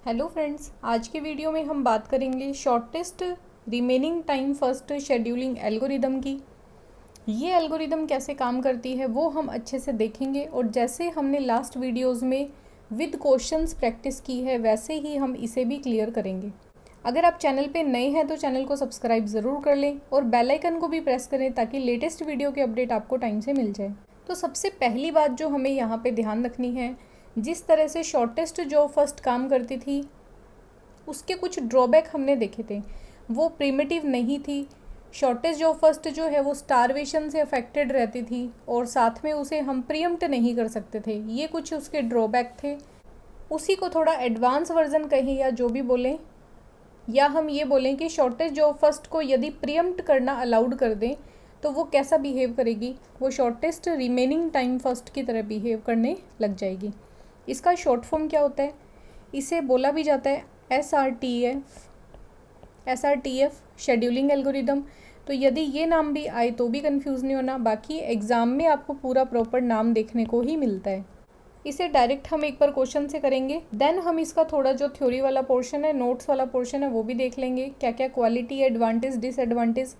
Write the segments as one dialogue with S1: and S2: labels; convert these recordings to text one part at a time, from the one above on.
S1: Hello friends, आज के video में हम बात करेंगे shortest remaining time first scheduling algorithm की। ये एल्गोरिदम कैसे काम करती है वो हम अच्छे से देखेंगे और जैसे हमने लास्ट वीडियोस में विद क्वेश्चंस प्रैक्टिस की है वैसे ही हम इसे भी क्लियर करेंगे। अगर आप चैनल पे नए हैं तो चैनल को सब्सक्राइब ज़रूर कर लें और बेल आइकन को भी प्रेस करें ताकि लेटेस्ट वीडियो के अपडेट आपको टाइम से मिल जाए। तो सबसे पहली बात जो हमें यहाँ पे ध्यान रखनी है, जिस तरह से शॉर्टेस्ट जो फर्स्ट काम करती थी उसके कुछ ड्रॉबैक हमने देखे थे। वो प्रिमिटिव नहीं थी। शॉर्टेस्ट जो फर्स्ट जो है वो स्टारवेशन से अफेक्टेड रहती थी और साथ में उसे हम प्रीएम्प्ट नहीं कर सकते थे। ये कुछ उसके ड्रॉबैक थे। उसी को थोड़ा एडवांस वर्जन कहें या जो भी बोलें, या हम ये बोलें कि शॉर्टेस्ट जो फर्स्ट को यदि प्रीएम्प्ट करना अलाउड कर दें तो वो कैसा बिहेव करेगी, वो शॉर्टेस्ट रिमेनिंग टाइम फर्स्ट की तरह बिहेव करने लग जाएगी। इसका शॉर्ट फॉर्म क्या होता है? इसे बोला भी जाता है SRTF शेड्यूलिंग एल्गोरिदम। तो यदि ये नाम भी आए तो भी कंफ्यूज नहीं होना, बाकी एग्ज़ाम में आपको पूरा प्रॉपर नाम देखने को ही मिलता है। इसे डायरेक्ट हम एक बार क्वेश्चन से करेंगे, देन हम इसका थोड़ा जो थ्योरी वाला पोर्शन है, नोट्स वाला पोर्शन है, वो भी देख लेंगे। क्या क्या क्वालिटी, एडवांटेज, डिसएडवांटेज,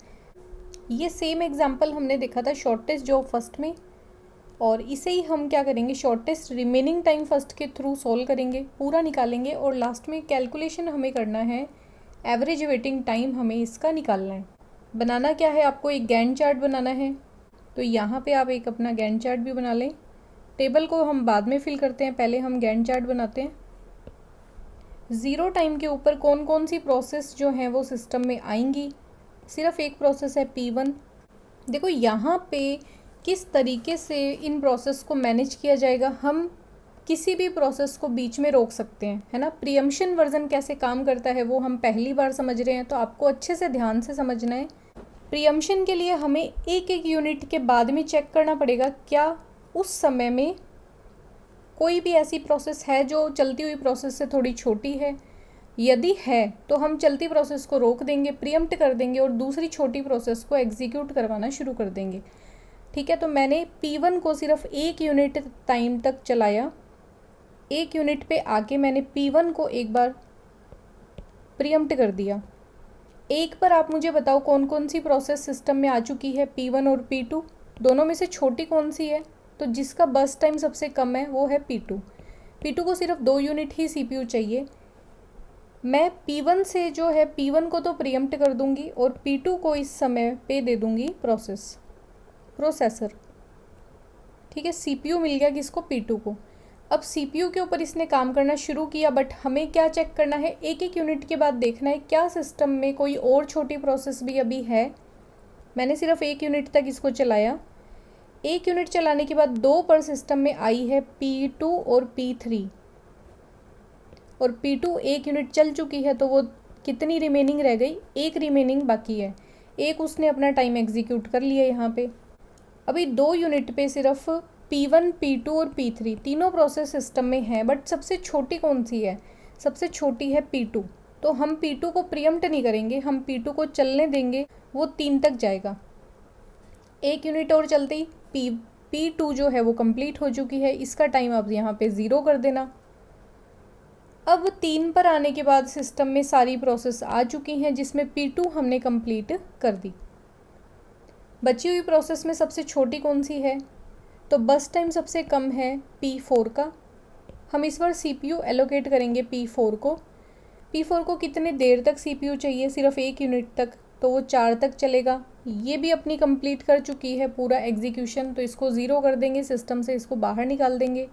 S1: ये सेम एग्जाम्पल हमने देखा था शॉर्टेस्ट जॉब फर्स्ट में, और इसे ही हम क्या करेंगे शॉर्टेस्ट रिमेनिंग टाइम फर्स्ट के थ्रू सॉल्व करेंगे, पूरा निकालेंगे और लास्ट में कैलकुलेशन हमें करना है, एवरेज वेटिंग टाइम हमें इसका निकालना है। बनाना क्या है, आपको एक गैंट चार्ट बनाना है। तो यहाँ पे आप एक अपना गैंट चार्ट भी बना लें। टेबल को हम बाद में फिल करते हैं, पहले हम गैंट चार्ट बनाते हैं। ज़ीरो टाइम के ऊपर कौन कौन सी प्रोसेस जो हैं वो सिस्टम में आएंगी। सिर्फ एक प्रोसेस है P1। देखो यहाँ पे किस तरीके से इन प्रोसेस को मैनेज किया जाएगा। हम किसी भी प्रोसेस को बीच में रोक सकते हैं, है ना। प्रीएम्पशन वर्जन कैसे काम करता है वो हम पहली बार समझ रहे हैं, तो आपको अच्छे से ध्यान से समझना है। प्रीएम्पशन के लिए हमें एक एक यूनिट के बाद में चेक करना पड़ेगा क्या उस समय में कोई भी ऐसी प्रोसेस है जो चलती हुई प्रोसेस से थोड़ी छोटी है। यदि है तो हम चलती प्रोसेस को रोक देंगे, प्रीएम्प्ट कर देंगे और दूसरी छोटी प्रोसेस को एग्जीक्यूट करवाना शुरू कर देंगे। ठीक है, तो मैंने P1 को सिर्फ एक यूनिट टाइम तक चलाया। एक यूनिट पे आके मैंने P1 को एक बार प्रीएम्प्ट कर दिया। एक बार आप मुझे बताओ कौन कौन सी प्रोसेस सिस्टम में आ चुकी है, P1 और P2, दोनों में से छोटी कौन सी है? तो जिसका बस टाइम सबसे कम है वो है P2। P2 को सिर्फ 2 यूनिट ही CPU चाहिए। मैं P1 से जो है P1 को तो प्रीएम्प्ट कर दूंगी और P2 को इस समय पे दे दूंगी प्रोसेसर। ठीक है, CPU मिल गया किसको? P2 को। अब CPU के ऊपर इसने काम करना शुरू किया, बट हमें क्या चेक करना है, एक एक यूनिट के बाद देखना है क्या सिस्टम में कोई और छोटी प्रोसेस भी अभी है। मैंने सिर्फ एक यूनिट तक इसको चलाया। एक यूनिट चलाने के बाद 2 पर सिस्टम में आई है, P2 और P3, और P2 एक यूनिट चल चुकी है, तो वो कितनी रिमेनिंग रह गई? एक रिमेनिंग बाकी है। एक उसने अपना टाइम एग्जीक्यूट कर लिया यहाँ पे। अभी 2 यूनिट पे सिर्फ P1, P2 और P3 तीनों प्रोसेस सिस्टम में हैं, बट सबसे छोटी कौन सी है? सबसे छोटी है P2। तो हम P2 को प्रीएम्प्ट नहीं करेंगे, हम P2 को चलने देंगे, वो 3 तक जाएगा। एक यूनिट और चलते ही P2 जो है वो कंप्लीट हो चुकी है। इसका टाइम आप यहाँ पे 0 कर देना। अब 3 पर आने के बाद सिस्टम में सारी प्रोसेस आ चुकी हैं जिसमें P2 हमने कंप्लीट कर दी। बची हुई प्रोसेस में सबसे छोटी कौन सी है? तो बस टाइम सबसे कम है P4 का। हम इस बार CPU एलोकेट करेंगे P4 को। P4 को कितने देर तक CPU चाहिए? सिर्फ एक यूनिट तक, तो वो 4 तक चलेगा। ये भी अपनी कंप्लीट कर चुकी है पूरा एग्जीक्यूशन, तो इसको 0 कर देंगे, सिस्टम से इसको बाहर निकाल देंगे।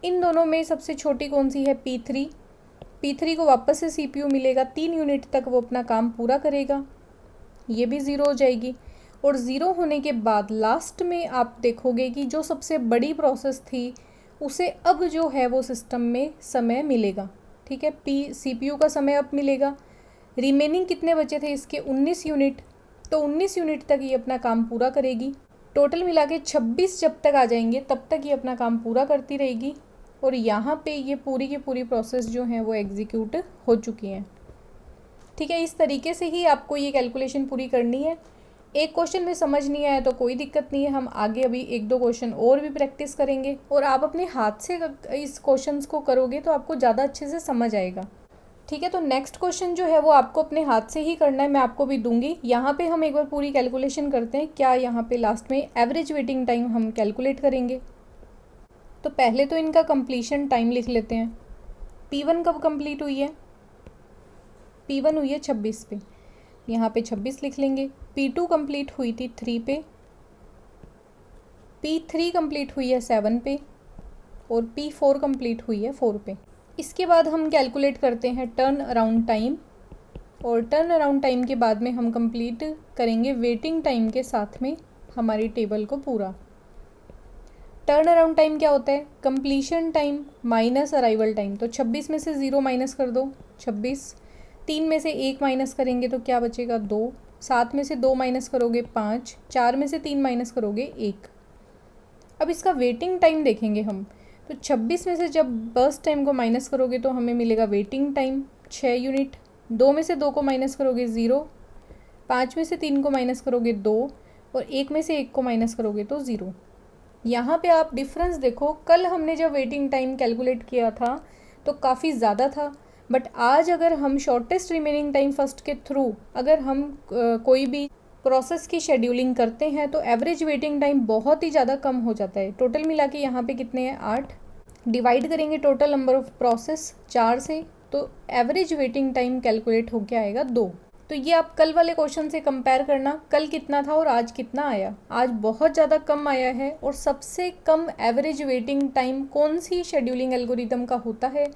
S1: इन दोनों में सबसे छोटी कौन सी है? P3। P3 को वापस से CPU मिलेगा, 3 यूनिट तक वो अपना काम पूरा करेगा, ये भी 0 हो जाएगी। और 0 होने के बाद लास्ट में आप देखोगे कि जो सबसे बड़ी प्रोसेस थी उसे अब जो है वो सिस्टम में समय मिलेगा। ठीक है, CPU का समय अब मिलेगा। रिमेनिंग कितने बचे थे इसके? 19 यूनिट। तो 19 यूनिट तक ये अपना काम पूरा करेगी। टोटल मिला के 26 जब तक आ जाएंगे तब तक ये अपना काम पूरा करती रहेगी, और यहाँ पे ये पूरी की पूरी प्रोसेस जो है वो एग्जीक्यूट हो चुकी हैं। ठीक है, इस तरीके से ही आपको ये कैलकुलेशन पूरी करनी है। एक क्वेश्चन में समझ नहीं आया तो कोई दिक्कत नहीं है, हम आगे अभी 1-2 क्वेश्चन और भी प्रैक्टिस करेंगे और आप अपने हाथ से इस क्वेश्चंस को करोगे तो आपको ज़्यादा अच्छे से समझ आएगा। ठीक है, तो नेक्स्ट क्वेश्चन जो है वो आपको अपने हाथ से ही करना है, मैं आपको भी दूंगी। यहाँ पे हम एक बार पूरी कैलकुलेशन करते हैं। क्या यहाँ पे लास्ट में एवरेज वेटिंग टाइम हम कैलकुलेट करेंगे। तो पहले तो इनका कंप्लीशन टाइम लिख लेते हैं। P1 कब कंप्लीट हुई है, P1 हुई है 26 पे, यहाँ पे 26 लिख लेंगे। P2 कंप्लीट हुई थी 3 पे, P3 कंप्लीट हुई है 7 पे और P4 कंप्लीट हुई है 4 पे। इसके बाद हम कैलकुलेट करते हैं टर्न अराउंड टाइम, और टर्न अराउंड टाइम के बाद में हम कंप्लीट करेंगे वेटिंग टाइम के साथ में हमारी टेबल को पूरा। टर्न अराउंड टाइम क्या होता है, completion time minus arrival time. तो 26 में से 0 माइनस कर दो 26, 3 में से 1 माइनस करेंगे तो क्या बचेगा 2, 7 में से 2 माइनस करोगे 5, 4 में से 3 माइनस करोगे 1। अब इसका वेटिंग टाइम देखेंगे हम, तो 26 में से जब बर्स्ट टाइम को माइनस करोगे तो हमें मिलेगा वेटिंग टाइम 6 यूनिट। 2 में से 2 को माइनस करोगे 0, 5 में से 3 को माइनस करोगे 2 और 1 में से 1 को माइनस करोगे तो 0। यहाँ पे आप डिफरेंस देखो, कल हमने जब वेटिंग टाइम कैलकुलेट किया था तो काफ़ी ज़्यादा था, बट आज अगर हम शॉर्टेस्ट रिमेनिंग टाइम फर्स्ट के थ्रू अगर हम कोई भी प्रोसेस की शेड्यूलिंग करते हैं तो एवरेज वेटिंग टाइम बहुत ही ज़्यादा कम हो जाता है। टोटल मिला के यहाँ पे कितने हैं 8, डिवाइड करेंगे टोटल नंबर ऑफ प्रोसेस 4 से, तो एवरेज वेटिंग टाइम कैलकुलेट होके आएगा 2। तो ये आप कल वाले क्वेश्चन से कंपेयर करना, कल कितना था और आज कितना आया। आज बहुत ज़्यादा कम आया है, और सबसे कम एवरेज वेटिंग टाइम कौन सी शेड्यूलिंग एल्गोरिदम का होता है,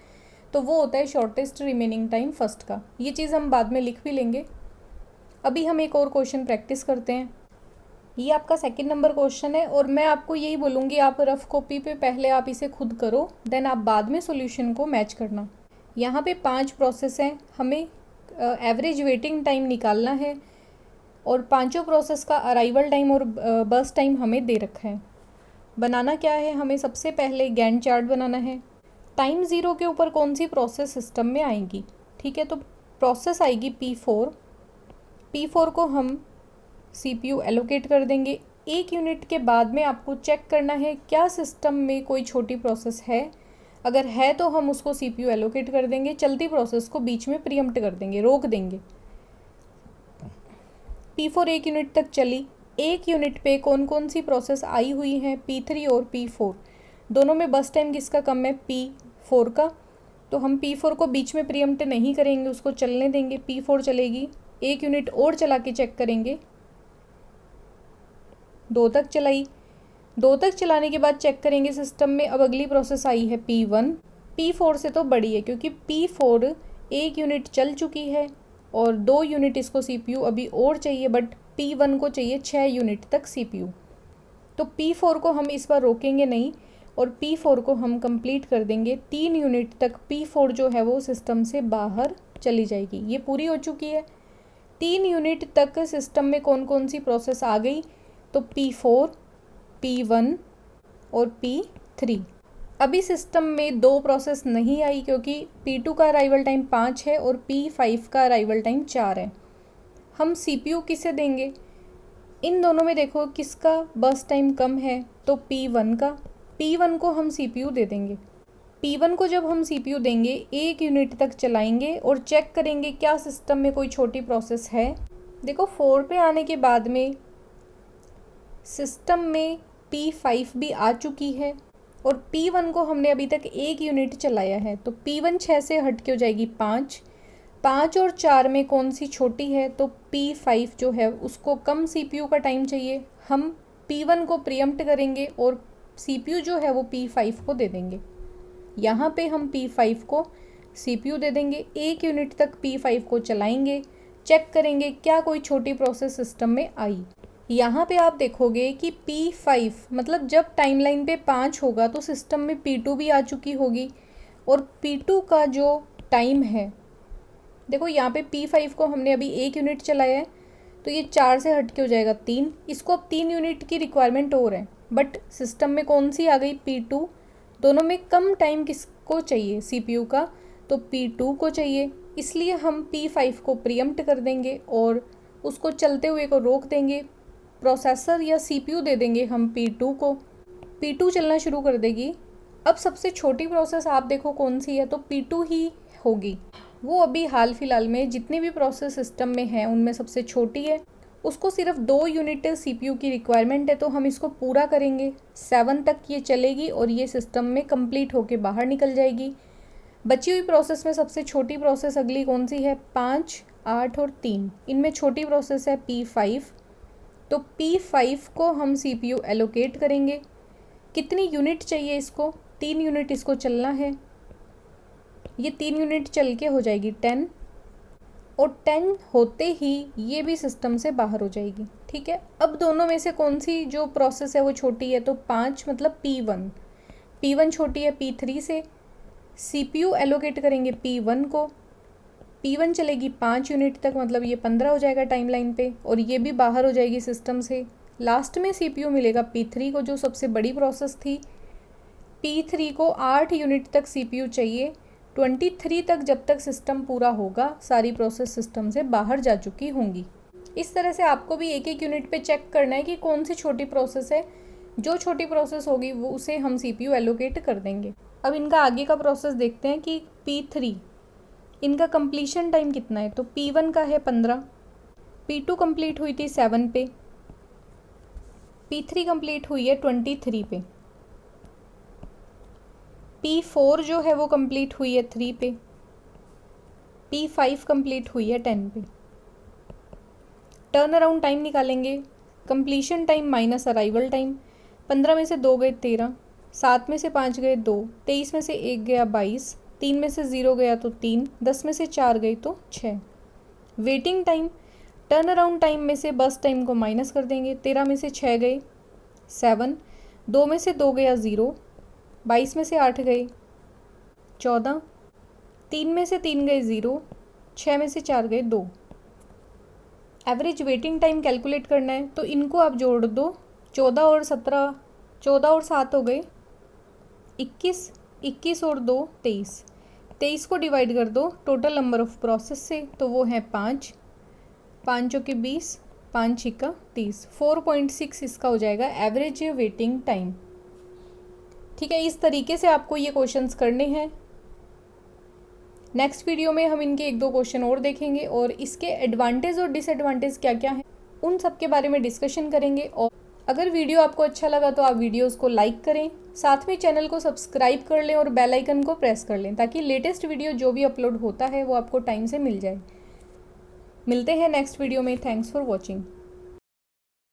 S1: तो वो होता है शॉर्टेस्ट रिमेनिंग टाइम फर्स्ट का। ये चीज़ हम बाद में लिख भी लेंगे। अभी हम एक और क्वेश्चन प्रैक्टिस करते हैं। ये आपका सेकंड नंबर क्वेश्चन है, और मैं आपको यही बोलूँगी आप रफ कॉपी पे पहले आप इसे खुद करो, देन आप बाद में सॉल्यूशन को मैच करना। यहाँ पे 5 प्रोसेस हैं, हमें एवरेज वेटिंग टाइम निकालना है, और पांचों प्रोसेस का अराइवल टाइम और बर्स्ट टाइम हमें दे रखा है। बनाना क्या है, हमें सबसे पहले गैंट चार्ट बनाना है। टाइम 0 के ऊपर कौन सी प्रोसेस सिस्टम में आएगी। ठीक है, तो प्रोसेस आएगी P4। P4 को हम CPU एलोकेट कर देंगे। 1 यूनिट के बाद में आपको चेक करना है क्या सिस्टम में कोई छोटी प्रोसेस है, अगर है तो हम उसको CPU एलोकेट कर देंगे, चलती प्रोसेस को बीच में प्रीएम्प्ट कर देंगे, रोक देंगे। P4 1 यूनिट तक चली, 1 यूनिट पे कौन कौन सी प्रोसेस आई हुई हैं, P3 और P4। दोनों में बस टाइम किसका कम है, P4 का, तो हम P4 को बीच में प्रीएम्प्ट नहीं करेंगे, उसको चलने देंगे। P4 चलेगी, 1 यूनिट और चला के चेक करेंगे, 2 तक चलाई, 2 तक चलाने के बाद चेक करेंगे सिस्टम में। अब अगली प्रोसेस आई है P1, P4 से तो बड़ी है क्योंकि P4 1 यूनिट चल चुकी है और 2 यूनिट इसको CPU अभी और चाहिए, बट P1 को चाहिए 6 यूनिट तक CPU। तो P4 को हम इस बार रोकेंगे नहीं और P4 को हम कंप्लीट कर देंगे। 3 यूनिट तक P4 जो है वो सिस्टम से बाहर चली जाएगी। ये पूरी हो चुकी है। 3 यूनिट तक सिस्टम में कौन कौन सी प्रोसेस आ गई, तो P4, P1 और P3। अभी सिस्टम में 2 प्रोसेस नहीं आई क्योंकि P2 का अराइवल टाइम 5 है और P5 का अराइवल टाइम 4 है। हम CPU किसे देंगे, इन दोनों में देखो किसका बर्स्ट टाइम कम है, तो P1 का। P1 को हम CPU दे देंगे। P1 को जब हम CPU देंगे 1 यूनिट तक चलाएंगे और चेक करेंगे क्या सिस्टम में कोई छोटी प्रोसेस है। देखो 4 पे आने के बाद में सिस्टम में P5 भी आ चुकी है और P1 को हमने अभी तक 1 यूनिट चलाया है, तो P1 6 से हट के हो जाएगी 5। 5 और 4 में कौन सी छोटी है, तो P5 जो है उसको कम CPU का टाइम चाहिए। हम P1 को प्रीएम्प्ट करेंगे और CPU जो है वो P5 को दे देंगे। यहाँ पे हम P5 को CPU दे देंगे, 1 यूनिट तक P5 को चलाएंगे, चेक करेंगे क्या कोई छोटी प्रोसेस सिस्टम में आई। यहाँ पे आप देखोगे कि P5 मतलब जब टाइमलाइन पे 5 होगा तो सिस्टम में P2 भी आ चुकी होगी और P2 का जो टाइम है, देखो यहाँ पे P5 को हमने अभी 1 यूनिट चलाया है तो ये 4 से हट के हो जाएगा 3। इसको अब 3 यूनिट की रिक्वायरमेंट और है, बट सिस्टम में कौन सी आ गई, P2। दोनों में कम टाइम किसको चाहिए, CPU का, तो P2 को चाहिए, इसलिए हम P5 को प्रीएम्प्ट कर देंगे और उसको चलते हुए को रोक देंगे। प्रोसेसर या CPU दे देंगे हम P2 को, P2 चलना शुरू कर देगी। अब सबसे छोटी प्रोसेस आप देखो कौन सी है, तो P2 ही होगी। वो अभी हाल फिलहाल में जितनी भी प्रोसेस सिस्टम में है उनमें सबसे छोटी है। उसको सिर्फ 2 यूनिट CPU की रिक्वायरमेंट है, तो हम इसको पूरा करेंगे। 7 तक ये चलेगी और ये सिस्टम में कंप्लीट होके बाहर निकल जाएगी। बची हुई प्रोसेस में सबसे छोटी प्रोसेस अगली कौन सी है, 5, 8 और 3। इनमें छोटी प्रोसेस है P5। तो P5 को हम CPU एलोकेट करेंगे। कितनी यूनिट चाहिए इसको, 3 यूनिट इसको चलना है। ये 3 यूनिट चल के हो जाएगी 10, और 10 होते ही ये भी सिस्टम से बाहर हो जाएगी। ठीक है, अब दोनों में से कौन सी जो प्रोसेस है वो छोटी है, तो 5 मतलब P1 छोटी है P3 से। CPU एलोकेट करेंगे P1 को, P1 चलेगी 5 यूनिट तक, मतलब ये 15 हो जाएगा टाइमलाइन पे, और ये भी बाहर हो जाएगी सिस्टम से। लास्ट में CPU मिलेगा P3 को, जो सबसे बड़ी प्रोसेस थी। P3 को 8 यूनिट तक CPU चाहिए। 23 तक जब तक सिस्टम पूरा होगा सारी प्रोसेस सिस्टम से बाहर जा चुकी होंगी। इस तरह से आपको भी एक एक यूनिट पे चेक करना है कि कौन सी छोटी प्रोसेस है। जो छोटी प्रोसेस होगी वो उसे हम CPU एलोकेट कर देंगे। अब इनका आगे का प्रोसेस देखते हैं कि P3 इनका कंप्लीशन टाइम कितना है, तो P1 का है 15, P2 कंप्लीट हुई थी 7 पे, P3 कंप्लीट हुई है 23 पे, P4 जो है वो कंप्लीट हुई है 3 पे, P5 कंप्लीट हुई है 10 पे। टर्न अराउंड टाइम निकालेंगे, completion time minus arrival time. 15 में से 2 गए 13, 7 में से 5 गए 2, 23 में से 1 गया 22, 3 में से 0 गया तो 3, 10 में से 4 गई तो 6। Waiting time, turn around time में से बस टाइम को माइनस कर देंगे। 13 में से 6 गए 7, 2 में से 2 गया 0, 22 में से 8 गए 14, 3 में से 3 गए 0, 6 में से 4 गए 2। एवरेज वेटिंग टाइम कैलकुलेट करना है, तो इनको आप जोड़ दो। 14 और 17, 14 और 7 हो गए 21, 21 और 2 23, 23 को डिवाइड कर दो टोटल नंबर ऑफ प्रोसेस से, तो वो है 5, 5 चौके 20, 5 छिक्का 30, 4.6 इसका हो जाएगा एवरेज वेटिंग टाइम। ठीक है, इस तरीके से आपको ये क्वेश्चंस करने हैं। नेक्स्ट वीडियो में हम इनके 1-2 क्वेश्चन और देखेंगे और इसके एडवांटेज और डिसएडवांटेज क्या क्या हैं उन सब के बारे में डिस्कशन करेंगे। और अगर वीडियो आपको अच्छा लगा तो आप वीडियोस को लाइक करें, साथ में चैनल को सब्सक्राइब कर लें और बेल आइकन को प्रेस कर लें, ताकि लेटेस्ट वीडियो जो भी अपलोड होता है वो आपको टाइम से मिल जाए। मिलते हैं नेक्स्ट वीडियो में। Thanks for watching.